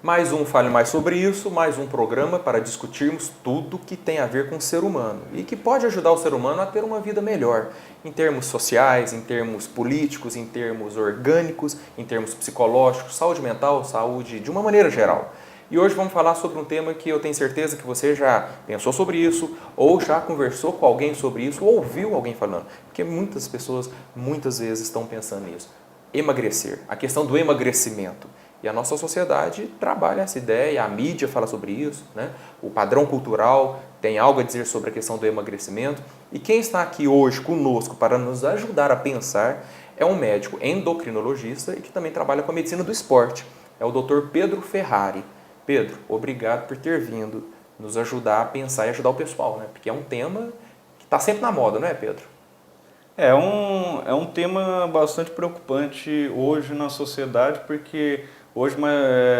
Mais um Fale Mais Sobre Isso, mais um programa para discutirmos tudo que tem a ver com o ser humano e que pode ajudar o ser humano a ter uma vida melhor, em termos sociais, em termos políticos, em termos orgânicos, em termos psicológicos, saúde mental, saúde de uma maneira geral. E hoje vamos falar sobre um tema que eu tenho certeza que você já pensou sobre isso, ou já conversou com alguém sobre isso, ou ouviu alguém falando, porque muitas pessoas muitas vezes estão pensando nisso. Emagrecer, a questão do emagrecimento. E a nossa sociedade trabalha essa ideia, a mídia fala sobre isso, né? O padrão cultural tem algo a dizer sobre a questão do emagrecimento. E quem está aqui hoje conosco para nos ajudar a pensar é um médico endocrinologista e que também trabalha com a medicina do esporte. É o Dr. Pedro Ferrari. Pedro, obrigado por ter vindo nos ajudar a pensar e ajudar o pessoal, né? Porque é um tema que está sempre na moda, não é, Pedro? É um tema bastante preocupante hoje na sociedade, porque hoje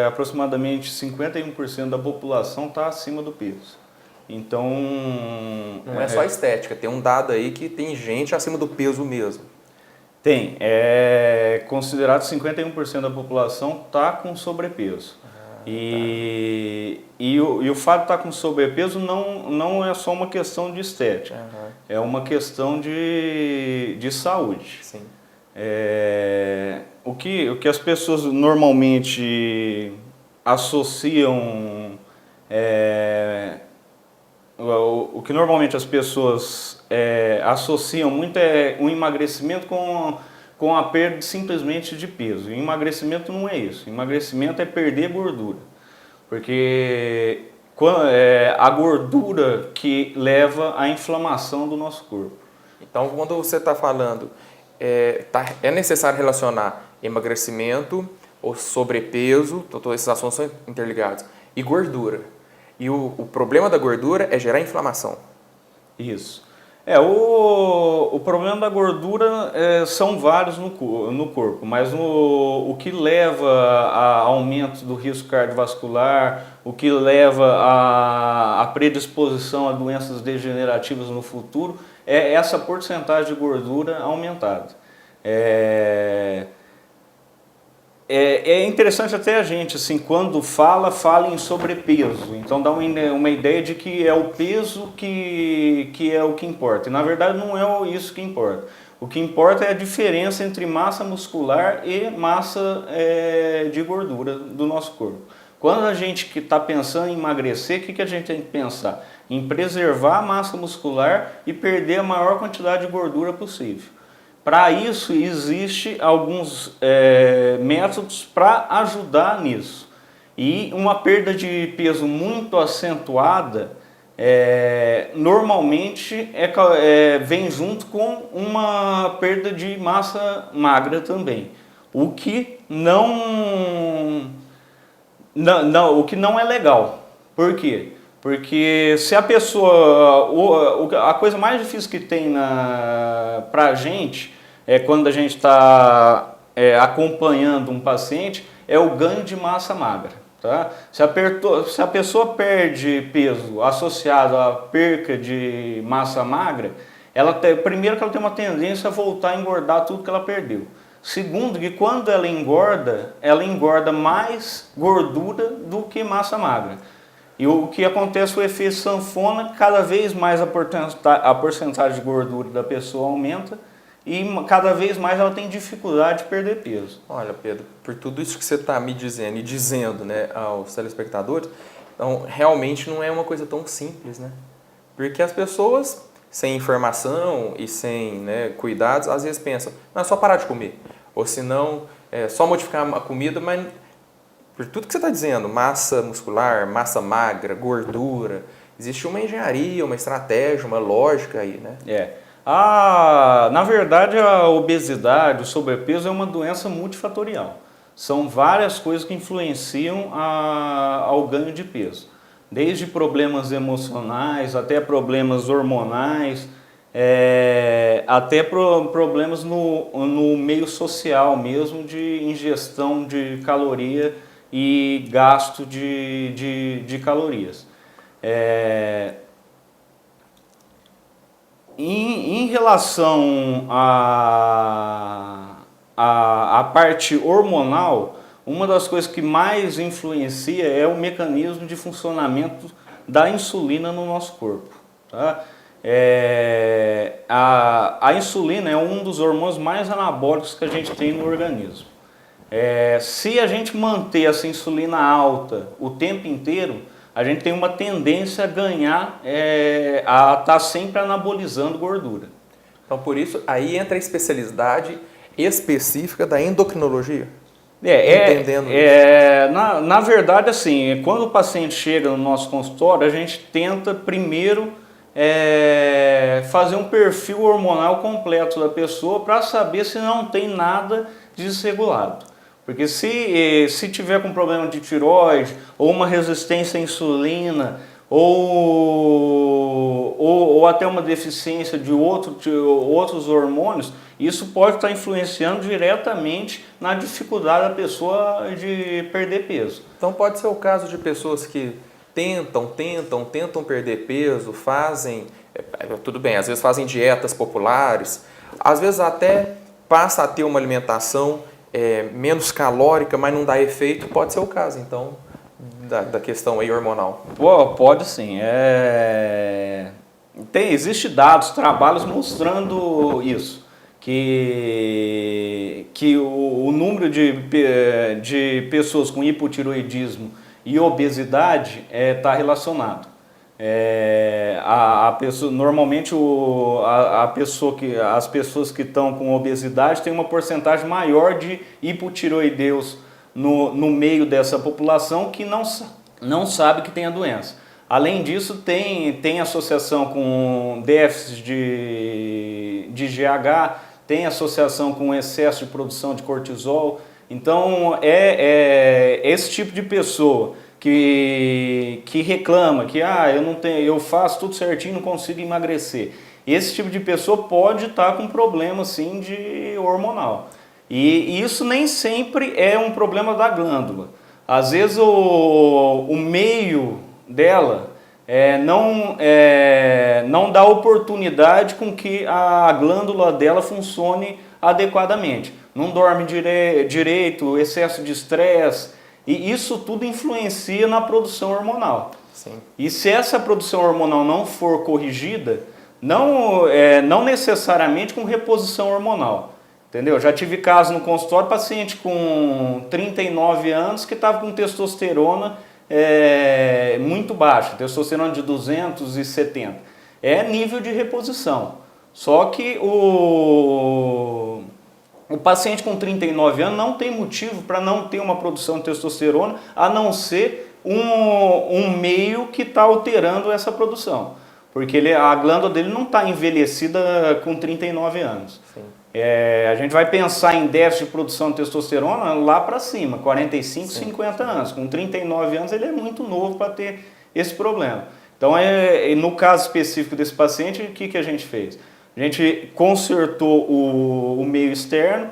aproximadamente 51% da população está acima do peso. Então, Não é só estética, tem um dado aí que tem gente acima do peso mesmo. é considerado 51% da população está com sobrepeso. E o fato de estar com sobrepeso não é só uma questão de estética, é uma questão de saúde. Sim. O que as pessoas normalmente associam, o que normalmente as pessoas associam muito é o emagrecimento com a perda simplesmente de peso. E emagrecimento não é isso. Emagrecimento é perder gordura. Porque a gordura que leva à inflamação do nosso corpo. Então, quando você está falando, é necessário relacionar emagrecimento ou sobrepeso, todos esses assuntos são interligados, e gordura. E o problema da gordura é gerar inflamação. Isso. O problema da gordura são vários no corpo, mas o que leva a aumento do risco cardiovascular, o que leva a predisposição a doenças degenerativas no futuro, é essa porcentagem de gordura aumentada. É interessante até a gente, assim, quando fala em sobrepeso. Então dá uma ideia de que é o peso que é o que importa. E na verdade não é isso que importa. O que importa é a diferença entre massa muscular e massa de gordura do nosso corpo. Quando a gente está pensando em emagrecer, o que a gente tem que pensar? Em preservar a massa muscular e perder a maior quantidade de gordura possível. Para isso, existem alguns métodos para ajudar nisso. E uma perda de peso muito acentuada, normalmente vem junto com uma perda de massa magra também. O que o que não é legal. Por quê? Porque se a pessoa... A coisa mais difícil que tem para a gente é quando a gente está acompanhando um paciente, é o ganho de massa magra. Tá? Se a pessoa perde peso associado à perca de massa magra, primeiro que ela tem uma tendência a voltar a engordar tudo que ela perdeu. Segundo, que quando ela engorda mais gordura do que massa magra. E o que acontece, o efeito sanfona, cada vez mais a porcentagem de gordura da pessoa aumenta e cada vez mais ela tem dificuldade de perder peso. Olha, Pedro, por tudo isso que você está me dizendo e dizendo, né, aos telespectadores, então realmente não é uma coisa tão simples, né? Porque as pessoas, sem informação e sem, né, cuidados, às vezes pensam, não, é só parar de comer. Ou se não, é só modificar a comida, mas por tudo que você está dizendo, massa muscular, massa magra, gordura, existe uma engenharia, uma estratégia, uma lógica aí, né? Na verdade, a obesidade, o sobrepeso é uma doença multifatorial. São várias coisas que influenciam ao ganho de peso. Desde problemas emocionais, até problemas hormonais, até problemas no meio social mesmo, de ingestão de caloria e gasto de calorias. Em relação à parte hormonal, uma das coisas que mais influencia é o mecanismo de funcionamento da insulina no nosso corpo. Tá? A insulina é um dos hormônios mais anabólicos que a gente tem no organismo. Se a gente manter essa insulina alta o tempo inteiro, a gente tem uma tendência a ganhar, a estar sempre anabolizando gordura. Então, por isso, aí entra a especialidade específica da endocrinologia. Entendendo na verdade, assim, quando o paciente chega no nosso consultório, a gente tenta primeiro fazer um perfil hormonal completo da pessoa para saber se não tem nada desregulado. Porque se tiver com problema de tireoide, ou uma resistência à insulina, ou até uma deficiência de outros hormônios, isso pode estar influenciando diretamente na dificuldade da pessoa de perder peso. Então pode ser o caso de pessoas que tentam perder peso, fazem, tudo bem, às vezes fazem dietas populares, às vezes até passa a ter uma alimentação menos calórica, mas não dá efeito, pode ser o caso, então, da questão aí hormonal. Pode sim. Existe dados, trabalhos mostrando isso, que o número de pessoas com hipotiroidismo e obesidade está relacionado. Normalmente as pessoas que estão com obesidade têm uma porcentagem maior de hipotiroideus no meio dessa população que não sabe que tem a doença. Além disso, tem associação com déficit de GH, tem associação com excesso de produção de cortisol. Então, esse tipo de pessoa que reclama que eu faço tudo certinho, não consigo emagrecer. Esse tipo de pessoa pode estar com problema assim, de hormonal. E isso nem sempre é um problema da glândula. Às vezes o meio dela não dá oportunidade com que a glândula dela funcione adequadamente. Não dorme direito, excesso de estresse. E isso tudo influencia na produção hormonal. Sim. E se essa produção hormonal não for corrigida, não necessariamente com reposição hormonal. Entendeu? Já tive caso no consultório, paciente com 39 anos que estava com testosterona muito baixa, testosterona de 270. É nível de reposição. Só que o paciente com 39 anos não tem motivo para não ter uma produção de testosterona, a não ser um meio que está alterando essa produção. Porque a glândula dele não está envelhecida com 39 anos. Sim. A gente vai pensar em déficit de produção de testosterona lá para cima, 45, sim, 50 anos. Com 39 anos ele é muito novo para ter esse problema. Então, no caso específico desse paciente, o que a gente fez? A gente consertou o meio externo,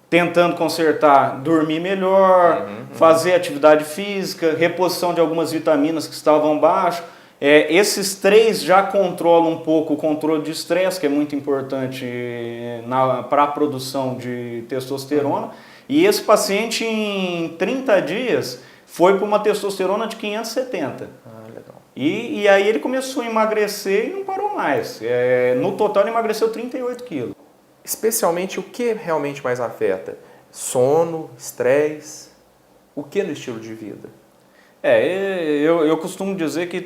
tentando consertar, dormir melhor, fazer atividade física, reposição de algumas vitaminas que estavam baixas. Esses três já controlam um pouco o controle de estresse, que é muito importante para a produção de testosterona. E esse paciente, em 30 dias, foi para uma testosterona de 570. Legal. E aí ele começou a emagrecer e não parou mais. No total ele emagreceu 38 quilos. Especialmente o que realmente mais afeta? Sono, estresse, o que no estilo de vida? Eu costumo dizer que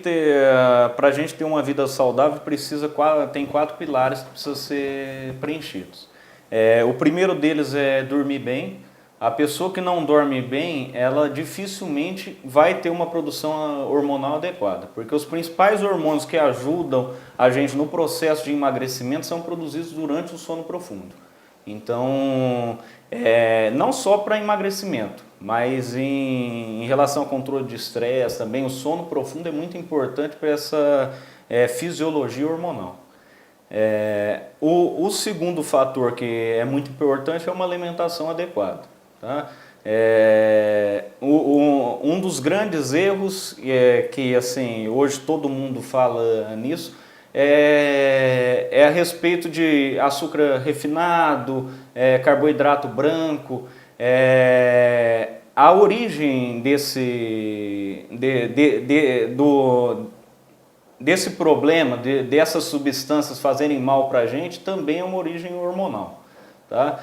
para a gente ter uma vida saudável tem 4 pilares que precisam ser preenchidos. O primeiro deles é dormir bem. A pessoa que não dorme bem, ela dificilmente vai ter uma produção hormonal adequada, porque os principais hormônios que ajudam a gente no processo de emagrecimento são produzidos durante o sono profundo. Então, não só para emagrecimento, mas em relação ao controle de estresse também, o sono profundo é muito importante para essa fisiologia hormonal. O segundo fator que é muito importante é uma alimentação adequada. Tá? Um dos grandes erros que assim, hoje todo mundo fala nisso a respeito de açúcar refinado, carboidrato branco. A origem desse problema, dessas substâncias fazerem mal para a gente, também é uma origem hormonal. Tá?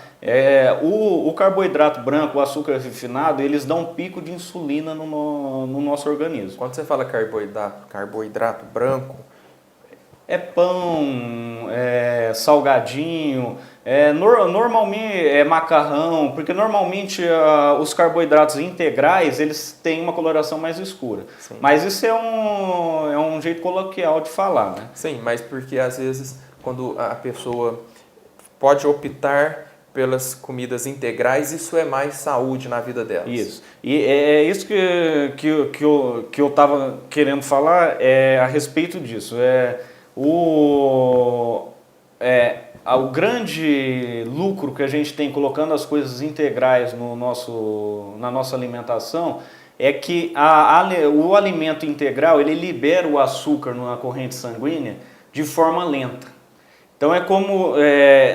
O carboidrato branco, o açúcar refinado, eles dão um pico de insulina no nosso organismo. Quando você fala carboidrato branco, É pão, salgadinho, normalmente é macarrão, porque normalmente os carboidratos integrais eles têm uma coloração mais escura. Sim. Mas isso é um jeito coloquial de falar, né? Sim, mas porque às vezes quando a pessoa pode optar pelas comidas integrais, isso é mais saúde na vida delas. Isso. E é isso que eu estava querendo falar a respeito disso. O grande lucro que a gente tem colocando as coisas integrais na nossa alimentação é que o alimento integral ele libera o açúcar na corrente sanguínea de forma lenta. Então é como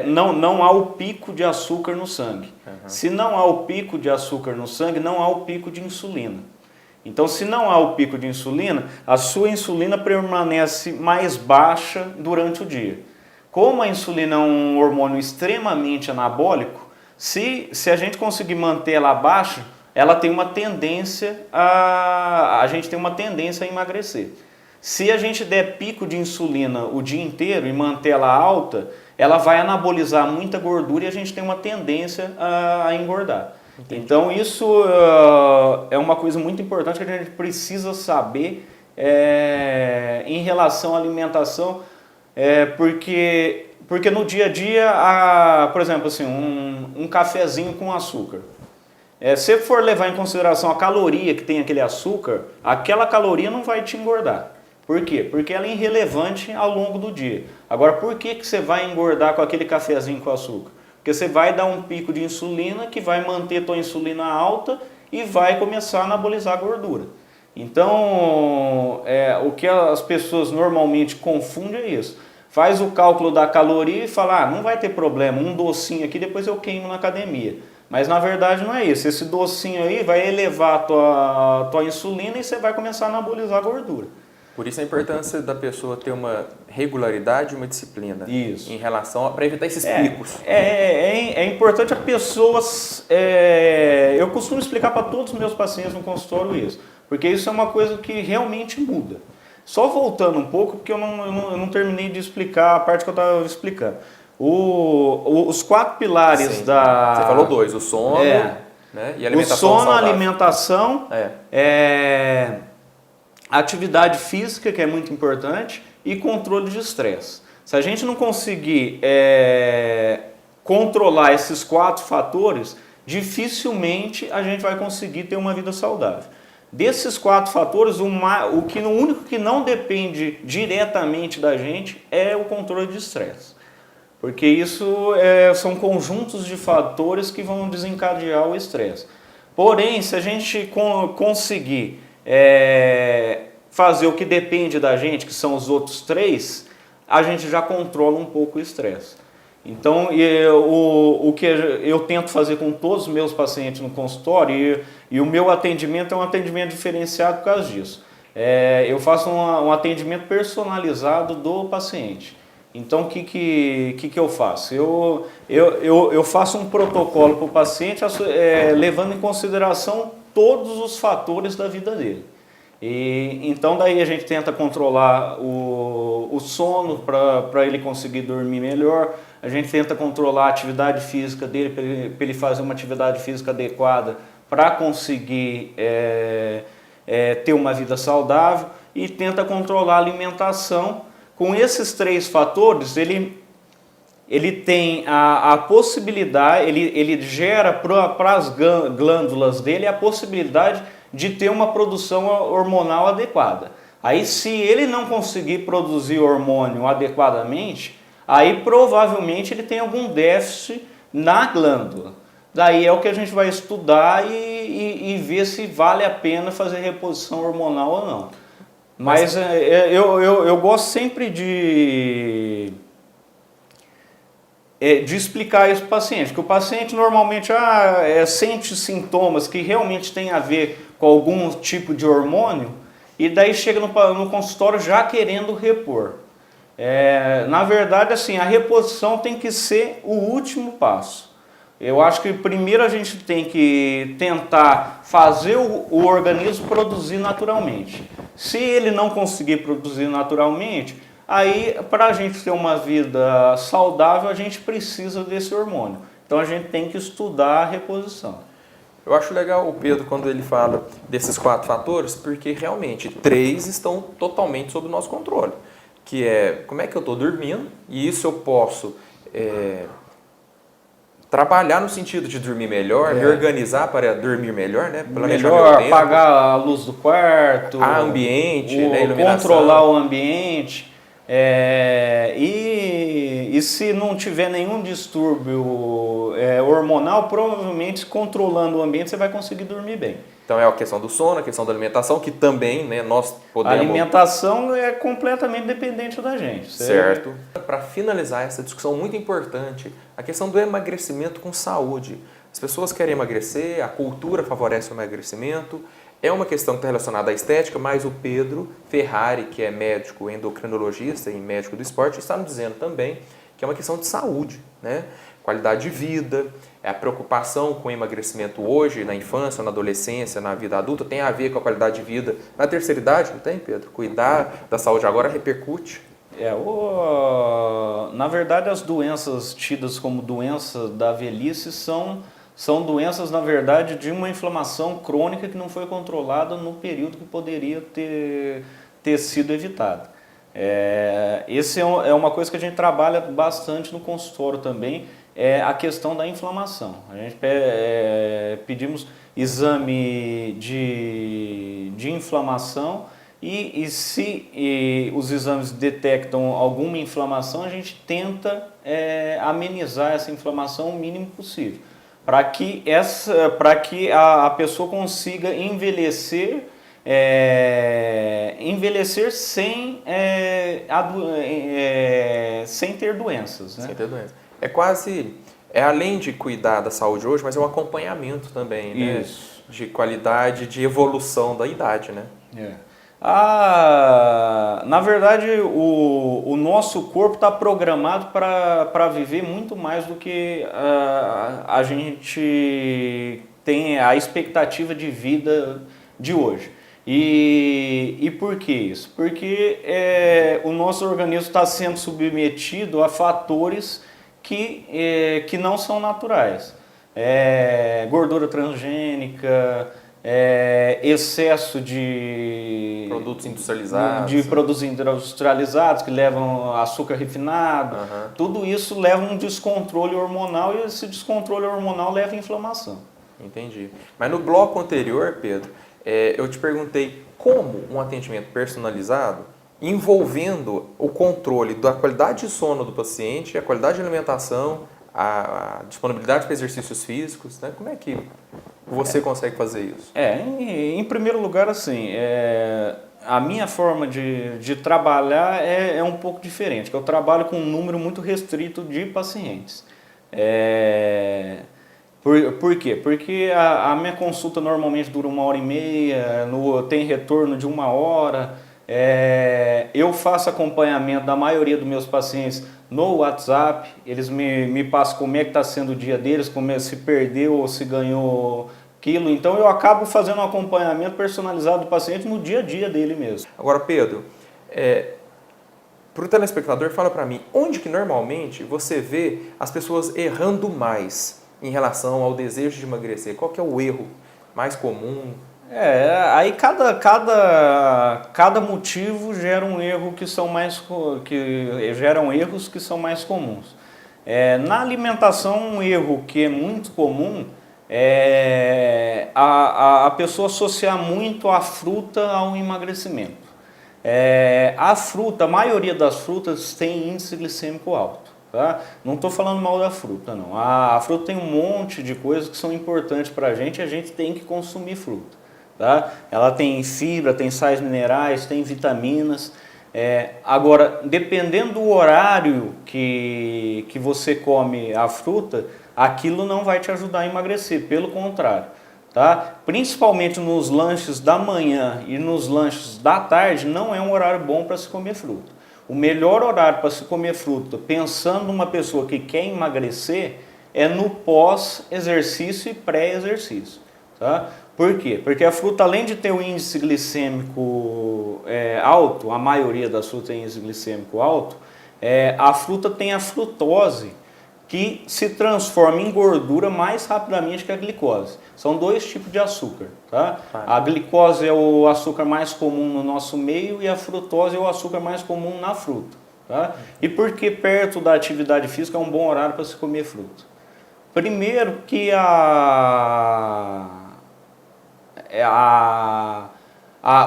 não há o pico de açúcar no sangue. Uhum. Se não há o pico de açúcar no sangue, não há o pico de insulina. Então, se não há o pico de insulina, a sua insulina permanece mais baixa durante o dia. Como a insulina é um hormônio extremamente anabólico, se a gente conseguir manter ela baixa, ela tem uma tendência a gente tem uma tendência a emagrecer. Se a gente der pico de insulina o dia inteiro e manter ela alta, ela vai anabolizar muita gordura e a gente tem uma tendência a engordar. Entendi. Então isso é uma coisa muito importante que a gente precisa saber em relação à alimentação, porque no dia a dia, por exemplo, assim, um cafezinho com açúcar. Se for levar em consideração a caloria que tem aquele açúcar, aquela caloria não vai te engordar. Por quê? Porque ela é irrelevante ao longo do dia. Agora, por que você vai engordar com aquele cafezinho com açúcar? Porque você vai dar um pico de insulina que vai manter tua insulina alta e vai começar a anabolizar a gordura. Então, o que as pessoas normalmente confundem é isso. Faz o cálculo da caloria e fala, não vai ter problema, um docinho aqui depois eu queimo na academia. Mas na verdade não é isso. Esse docinho aí vai elevar a tua insulina e você vai começar a anabolizar a gordura. Por isso a importância da pessoa ter uma regularidade e uma disciplina. Isso. Em relação para evitar esses picos. É importante a pessoas... eu costumo explicar para todos os meus pacientes no consultório isso, porque isso é uma coisa que realmente muda. Só voltando um pouco, porque eu não terminei de explicar a parte que eu estava explicando. Os 4 pilares Sim. da... Você falou 2, o sono né, e a alimentação o sono, saudável. a alimentação, atividade física, que é muito importante, e controle de estresse. Se a gente não conseguir controlar esses 4 fatores, dificilmente a gente vai conseguir ter uma vida saudável. Desses 4 fatores, o único que não depende diretamente da gente é o controle de estresse. Porque isso são conjuntos de fatores que vão desencadear o estresse. Porém, se a gente conseguir fazer o que depende da gente, que são os outros 3, a gente já controla um pouco o estresse. Então, o que eu tento fazer com todos os meus pacientes no consultório, e o meu atendimento é um atendimento diferenciado por causa disso. Eu faço um atendimento personalizado do paciente. Então, o que eu faço? Eu faço um protocolo para o paciente, levando em consideração todos os fatores da vida dele. Então, daí a gente tenta controlar o sono para ele conseguir dormir melhor. A gente tenta controlar a atividade física dele para ele fazer uma atividade física adequada para conseguir ter uma vida saudável. E tenta controlar a alimentação. Com esses 3 fatores, ele tem a possibilidade, ele gera para as glândulas dele a possibilidade de ter uma produção hormonal adequada. Aí, se ele não conseguir produzir hormônio adequadamente, aí provavelmente ele tem algum déficit na glândula. Daí é o que a gente vai estudar e ver se vale a pena fazer reposição hormonal ou não. Mas eu gosto sempre de explicar isso para o paciente, que o paciente normalmente sente sintomas que realmente tem a ver com algum tipo de hormônio e daí chega no consultório já querendo repor. Na verdade, assim, a reposição tem que ser o último passo. Eu acho que primeiro a gente tem que tentar fazer o organismo produzir naturalmente. Se ele não conseguir produzir naturalmente, aí para a gente ter uma vida saudável, a gente precisa desse hormônio. Então a gente tem que estudar a reposição. Eu acho legal o Pedro quando ele fala desses 4 fatores, porque realmente 3 estão totalmente sob o nosso controle. Que é como é que eu estou dormindo, e isso eu posso trabalhar no sentido de dormir melhor, me organizar para dormir melhor, né? Melhor apagar a luz do quarto, a ambiente, né? Iluminação. Controlar o ambiente. E se não tiver nenhum distúrbio hormonal, provavelmente controlando o ambiente você vai conseguir dormir bem. Então é a questão do sono, a questão da alimentação, que também, né, nós podemos... A alimentação é completamente dependente da gente. Certo. Para finalizar essa discussão muito importante, a questão do emagrecimento com saúde. As pessoas querem emagrecer, a cultura favorece o emagrecimento, é uma questão que está relacionada à estética, mas o Pedro Ferrari, que é médico endocrinologista e médico do esporte, está nos dizendo também que é uma questão de saúde, né? Qualidade de vida, a preocupação com o emagrecimento hoje, na infância, na adolescência, na vida adulta, tem a ver com a qualidade de vida na terceira idade, não tem, Pedro? Cuidar da saúde agora repercute. Na verdade, as doenças tidas como doenças da velhice são doenças, na verdade, de uma inflamação crônica que não foi controlada no período que poderia ter sido evitada. Essa é uma coisa que a gente trabalha bastante no consultório também, é a questão da inflamação. A gente pedimos exame de inflamação e se os exames detectam alguma inflamação, a gente tenta amenizar essa inflamação o mínimo possível, para que a pessoa consiga envelhecer sem ter doenças, né? Sem ter doenças. Além de cuidar da saúde hoje, mas é um acompanhamento também, né? Isso. De qualidade, de evolução da idade, né? Na verdade, o nosso corpo está programado para viver muito mais do que a gente tem a expectativa de vida de hoje. E por que isso? Porque o nosso organismo está sendo submetido a fatores que não são naturais. Gordura transgênica, excesso de produtos industrializados. De produtos industrializados que levam açúcar refinado. Tudo isso leva a um descontrole hormonal e esse descontrole hormonal leva a inflamação. Entendi. Mas no bloco anterior, Pedro, eu te perguntei como um atendimento personalizado envolvendo o controle da qualidade de sono do paciente, a qualidade de alimentação, a disponibilidade para exercícios físicos, né? Como é que você consegue fazer isso? Em primeiro lugar, assim, a minha forma de trabalhar é um pouco diferente, que eu trabalho com um número muito restrito de pacientes. Por quê? Porque a minha consulta normalmente dura 1h30, tem retorno de 1 hora. Eu faço acompanhamento da maioria dos meus pacientes no WhatsApp, eles me passam como é que está sendo o dia deles, se perdeu ou se ganhou quilo. Então eu acabo fazendo um acompanhamento personalizado do paciente no dia a dia dele mesmo. Agora, Pedro, para o telespectador, fala para mim, onde que normalmente você vê as pessoas errando mais em relação ao desejo de emagrecer? Qual que é o erro mais comum? Aí cada motivo gera um erro geram erros que são mais comuns. Na alimentação, um erro que é muito comum é a pessoa associar muito a fruta ao emagrecimento. A maioria das frutas tem índice glicêmico alto. Tá? Não estou falando mal da fruta, não. A fruta tem um monte de coisas que são importantes para a gente tem que consumir fruta. Tá? Ela tem fibra, tem sais minerais, tem vitaminas, Agora, dependendo do horário que você come a fruta, aquilo não vai te ajudar a emagrecer, pelo contrário. Tá? Principalmente nos lanches da manhã e nos lanches da tarde, não é um horário bom para se comer fruta. O melhor horário para se comer fruta, pensando numa pessoa que quer emagrecer, é no pós-exercício e pré-exercício. Tá? Por quê? Porque a fruta, além de ter um índice glicêmico alto, a maioria das frutas tem índice glicêmico alto, a fruta tem a frutose, que se transforma em gordura mais rapidamente que a glicose. São dois tipos de açúcar. Tá? A glicose é o açúcar mais comum no nosso meio e a frutose é o açúcar mais comum na fruta. Tá? E por que perto da atividade física é um bom horário para se comer fruta? Primeiro que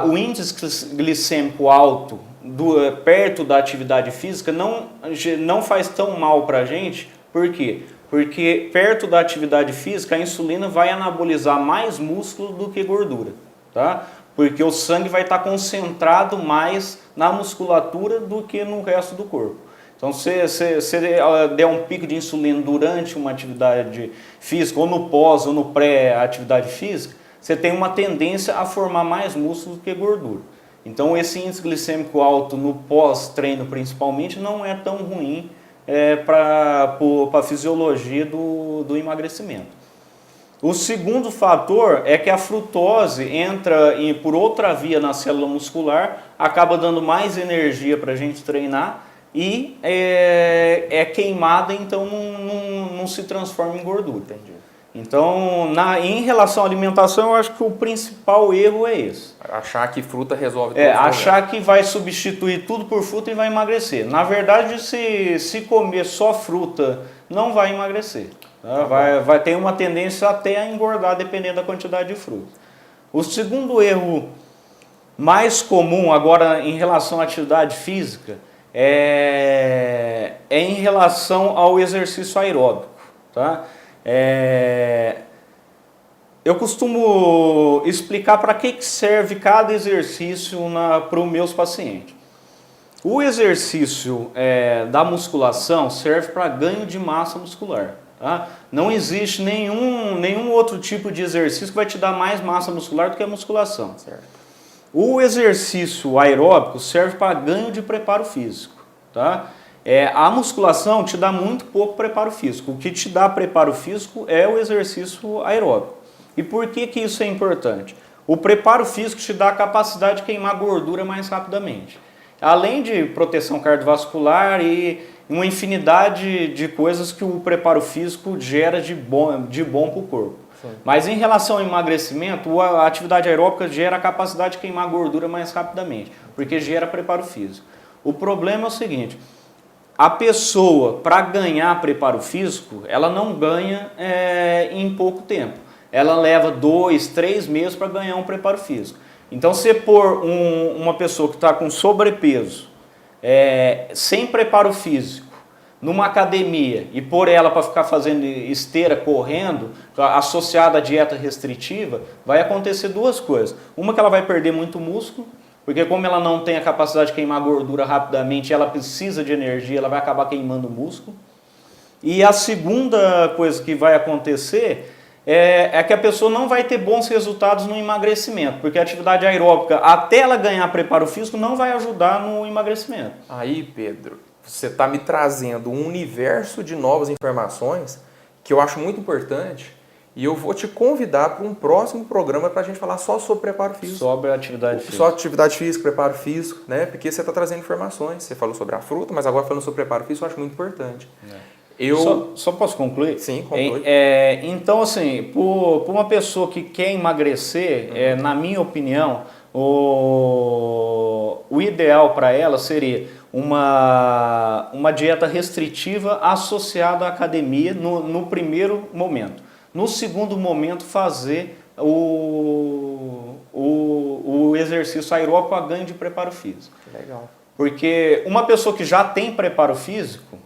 o índice glicêmico alto perto da atividade física não faz tão mal para a gente. Por quê? Porque perto da atividade física a insulina vai anabolizar mais músculo do que gordura. Tá? Porque o sangue vai estar concentrado mais na musculatura do que no resto do corpo. Então, se você der um pico de insulina durante uma atividade física, ou no pós ou no pré-atividade física, você tem uma tendência a formar mais músculo do que gordura. Então, esse índice glicêmico alto no pós-treino, principalmente, não é tão ruim para a fisiologia do emagrecimento. O segundo fator é que a frutose entra por outra via na célula muscular, acaba dando mais energia para a gente treinar e é queimada, então não se transforma em gordura. Entendi. Então, em relação à alimentação, eu acho que o principal erro é esse. Achar que fruta resolve tudo. Achar que vai substituir tudo por fruta e vai emagrecer. Na verdade, se comer só fruta, não vai emagrecer. Tá? Vai ter uma tendência até a engordar, dependendo da quantidade de fruta. O segundo erro mais comum, agora em relação à atividade física, é em relação ao exercício aeróbico. Tá? Eu costumo explicar para que serve cada exercício para os meus pacientes. O exercício da musculação serve para ganho de massa muscular. Tá? Não existe nenhum outro tipo de exercício que vai te dar mais massa muscular do que a musculação. Certo. O exercício aeróbico serve para ganho de preparo físico. Tá? A musculação te dá muito pouco preparo físico. O que te dá preparo físico é o exercício aeróbico. E por que isso é importante? O preparo físico te dá a capacidade de queimar gordura mais rapidamente. Além de proteção cardiovascular e uma infinidade de coisas que o preparo físico gera de bom para o corpo. Sim. Mas em relação ao emagrecimento, a atividade aeróbica gera a capacidade de queimar gordura mais rapidamente, porque gera preparo físico. O problema é o seguinte: a pessoa, para ganhar preparo físico, ela não ganha em pouco tempo. Ela leva 2, 3 meses para ganhar um preparo físico. Então, se pôr uma pessoa que está com sobrepeso, sem preparo físico, numa academia, e pôr ela para ficar fazendo esteira, correndo, associada à dieta restritiva, vai acontecer duas coisas. Uma, que ela vai perder muito músculo, porque como ela não tem a capacidade de queimar gordura rapidamente, ela precisa de energia, ela vai acabar queimando músculo. E a segunda coisa que vai acontecer é que a pessoa não vai ter bons resultados no emagrecimento, porque a atividade aeróbica, até ela ganhar preparo físico, não vai ajudar no emagrecimento. Aí, Pedro, você está me trazendo um universo de novas informações que eu acho muito importante. E eu vou te convidar para um próximo programa para a gente falar só sobre preparo físico. Sobre atividade física. Só atividade física, preparo físico, né? Porque você está trazendo informações. Você falou sobre a fruta, mas agora falando sobre preparo físico, eu acho muito importante. Só posso concluir? Sim, conclui. Então, assim, por uma pessoa que quer emagrecer, na minha opinião, o ideal para ela seria uma dieta restritiva associada à academia no primeiro momento. No segundo momento, fazer o exercício aeróbico a ganho de preparo físico. Legal. Porque uma pessoa que já tem preparo físico,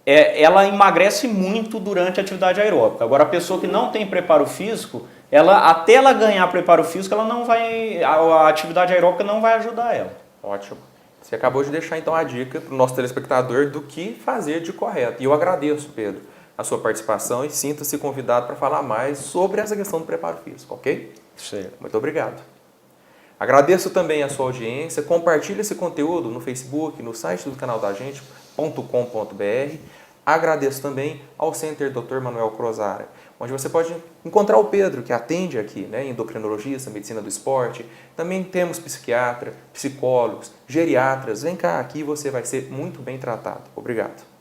ela emagrece muito durante a atividade aeróbica. Agora, a pessoa que não tem preparo físico, até ela ganhar preparo físico, ela não vai, a atividade aeróbica não vai ajudar ela. Ótimo. Você acabou de deixar então a dica para o nosso telespectador do que fazer de correto. E eu agradeço, Pedro, a sua participação e sinta-se convidado para falar mais sobre essa questão do preparo físico, ok? Certo. Muito obrigado. Agradeço também a sua audiência. Compartilhe esse conteúdo no Facebook, no site do canal da gente.com.br. Agradeço também ao Center Dr. Manuel Crozara, onde você pode encontrar o Pedro, que atende aqui, né, endocrinologista, medicina do esporte. Também temos psiquiatra, psicólogos, geriatras. Vem cá, aqui você vai ser muito bem tratado. Obrigado.